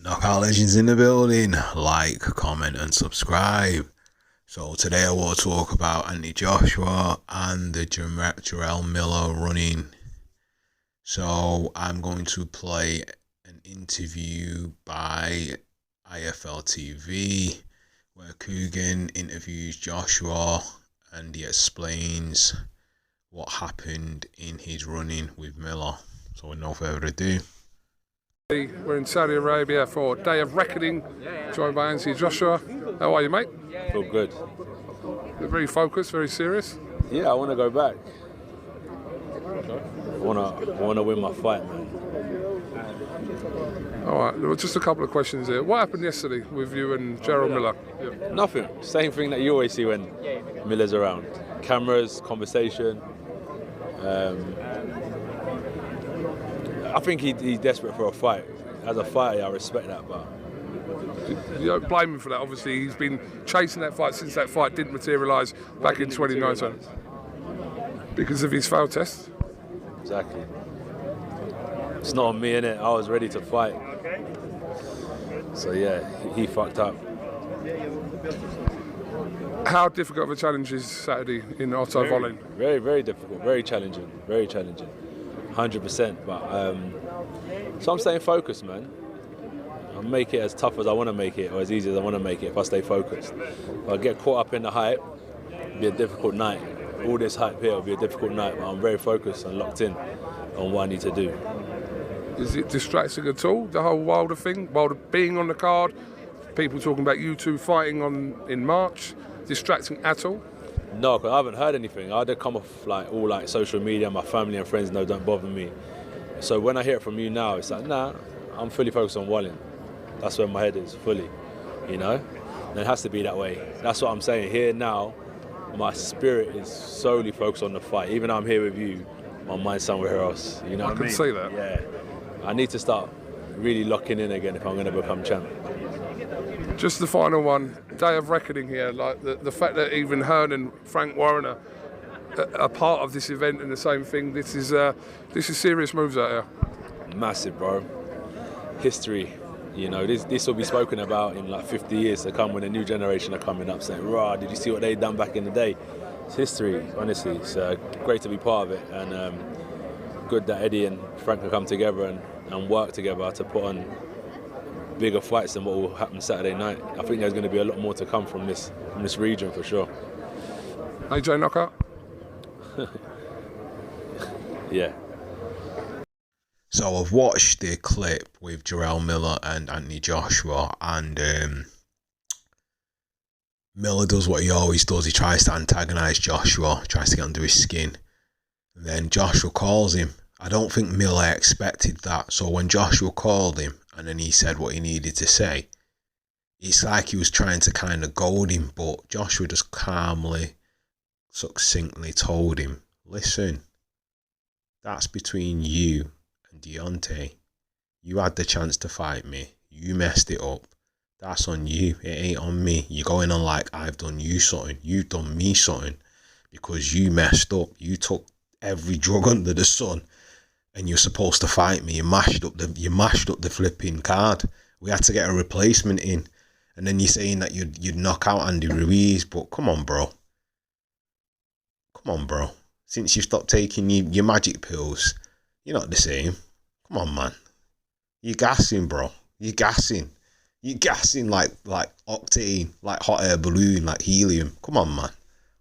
Knockout Legends in the building. Like, comment and subscribe. So today I want to talk about Anthony Joshua and the Jarrell Miller running. So I'm going to play an interview by IFL TV where Kugan interviews Joshua and he explains what happened in his running with Miller. So with no further ado. We're in Saudi Arabia for a day of reckoning, joined by Anthony Joshua. How are you, mate? Feel good. You're very focused, very serious. Yeah, I want to go back. I want to win my fight, man. All right, there were just a couple of questions here. What happened yesterday with you and Jarrell Miller? Yeah. Nothing. Same thing that you always see when Miller's around. Cameras, conversation. I think he's desperate for a fight. As a fighter, I respect that, but you don't blame him for that. Obviously, he's been chasing that fight since that fight didn't materialise back in 2019 because of his failed test. Exactly. It's not on me, innit? I was ready to fight. So yeah, he fucked up. How difficult of a challenge is Saturday in Otto Volley? Very, very difficult. Very challenging. Very challenging. 100%. But so I'm staying focused, man. I'll make it as tough as I want to make it, or as easy as I want to make it if I stay focused. If I get caught up in the hype, it'll be a difficult night. All this hype here will be a difficult night, but I'm very focused and locked in on what I need to do. Is it distracting at all, the whole Wilder thing? Wilder being on the card, people talking about you two fighting in March, distracting at all? No, because I haven't heard anything. I had come off all social media. My family and friends know don't bother me. So when I hear it from you now, it's like, nah, I'm fully focused on Walling. That's where my head is, fully, you know? And it has to be that way. That's what I'm saying. Here now, my spirit is solely focused on the fight. Even though I'm here with you, my mind's somewhere else. You know what I mean? I can see that. Yeah. I need to start really locking in again if I'm going to become champ. Just the final one, day of reckoning here, like the fact that even Hearn and Frank Warren are part of this event and the same thing. This is serious moves out here. Massive, bro. History. You know, this will be spoken about in like 50 years to come when a new generation are coming up saying, "Rah, did you see what they done back in the day?" It's history, honestly. It's great to be part of it, and good that Eddie and Frank can come together and work together to put on bigger fights than what will happen Saturday night. I think there's going to be a lot more to come from this region for sure. AJ knockout? Yeah. So I've watched the clip with Jarrell Miller and Anthony Joshua, and Miller does what he always does. He tries to antagonise Joshua, tries to get under his skin. And then Joshua calls him. I don't think Miller expected that. So when Joshua called him and then he said what he needed to say, it's like he was trying to kind of goad him, but Joshua just calmly, succinctly told him, listen, that's between you and Deontay. You had the chance to fight me. You messed it up. That's on you. It ain't on me. You're going on like I've done you something. You've done me something because you messed up. You took every drug under the sun and you're supposed to fight me. You mashed up the flipping card. We had to get a replacement in. And then you're saying that you'd knock out Andy Ruiz, but come on, bro. Come on, bro. Since you stopped taking your magic pills, you're not the same. Come on, man. You're gassing, bro. You're gassing. You're gassing like octane, like hot air balloon, like helium. Come on, man.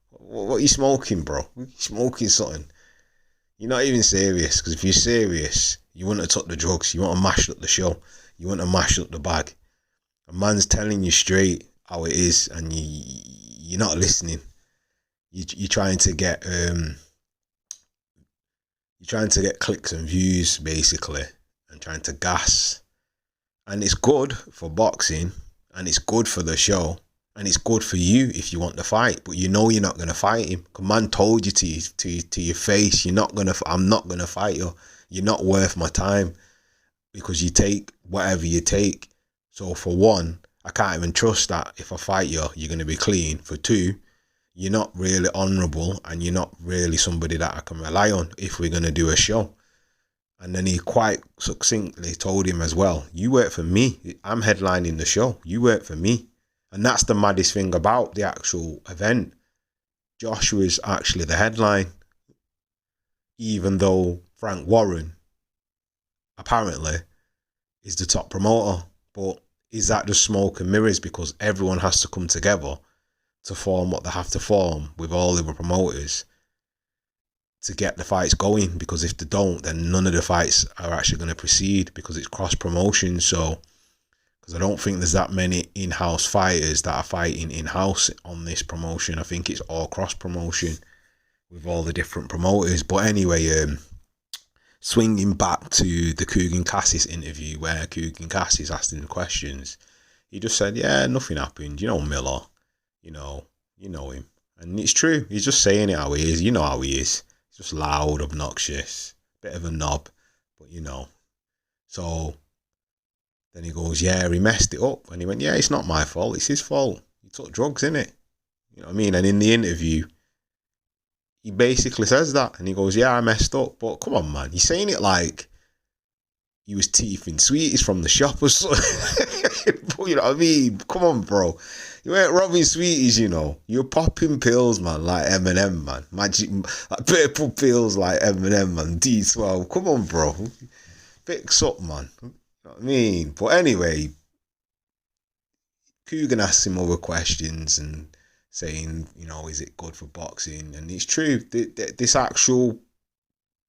What are you smoking, bro? You're smoking something. You're not even serious, because if you're serious, you wouldn't have took the drugs. You wouldn't have mashed up the show. You wouldn't have mashed up the bag. A man's telling you straight how it is, and you're not listening. You're trying to get clicks and views, basically, and trying to gas. And it's good for boxing, and it's good for the show, and it's good for you if you want to fight. But you know you're not going to fight him. Man told you to your face, I'm not going to fight you. You're not worth my time, because you take whatever you take. So for one, I can't even trust that if I fight you, you're going to be clean. For two, you're not really honourable, and you're not really somebody that I can rely on if we're going to do a show. And then he quite succinctly told him as well, you work for me. I'm headlining the show. You work for me. And that's the maddest thing about the actual event. Joshua's actually the headline. Even though Frank Warren, apparently, is the top promoter. But is that just smoke and mirrors? Because everyone has to come together to form what they have to form with all the other promoters to get the fights going, because if they don't, then none of the fights are actually going to proceed, because it's cross promotion. So, because I don't think there's that many in-house fighters that are fighting in-house on this promotion. I think it's all cross promotion with all the different promoters. But anyway, swinging back to the Kugan Cassius interview, where Kugan Cassius asked him the questions, he just said, yeah, nothing happened. You know Miller, you know him. And it's true. He's just saying it how he is. You know how he is. Just loud, obnoxious, bit of a knob, but So then he goes, yeah, he messed it up. And he went, yeah, it's not my fault, it's his fault. He took drugs, innit? You know what I mean? And in the interview, he basically says that. And he goes, yeah, I messed up. But come on, man. He's saying it like he was teething sweeties from the shop or something. You know what I mean? Come on, bro. You ain't robbing sweeties, You're popping pills, man, like M&M, man. Magic, like purple pills like M&M, man. D12. Come on, bro. Fix up, man. You know what I mean? But anyway, Kugan asked him other questions and saying, is it good for boxing? And it's true. This actual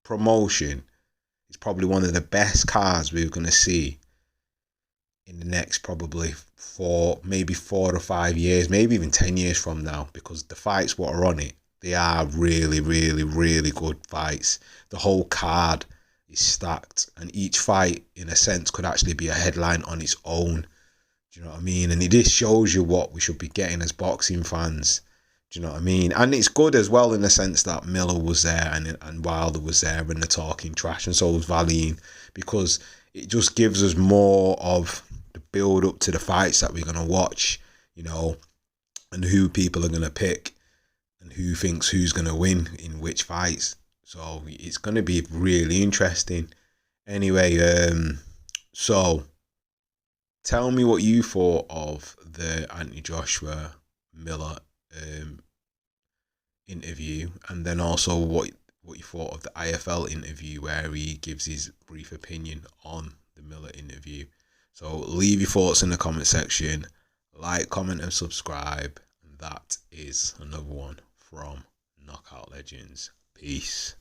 promotion is probably one of the best cards we're going to see in the next probably 4 to 5 years, maybe even 10 years from now, because the fights what are on it, they are really, really, really good fights. The whole card is stacked, and each fight, in a sense, could actually be a headline on its own. Do you know what I mean? And it just shows you what we should be getting as boxing fans. Do you know what I mean? And it's good as well in the sense that Miller was there and Wilder was there and they're talking trash, and so was Valine, because it just gives us more of the build up to the fights that we're going to watch, and who people are going to pick and who thinks who's going to win in which fights. So it's going to be really interesting. Anyway, so tell me what you thought of the Anthony Joshua Miller interview, and then also what you thought of the IFL interview, where he gives his brief opinion on the Miller interview. So leave your thoughts in the comment section, like, comment and subscribe, and that is another one from Knockout Legends. Peace.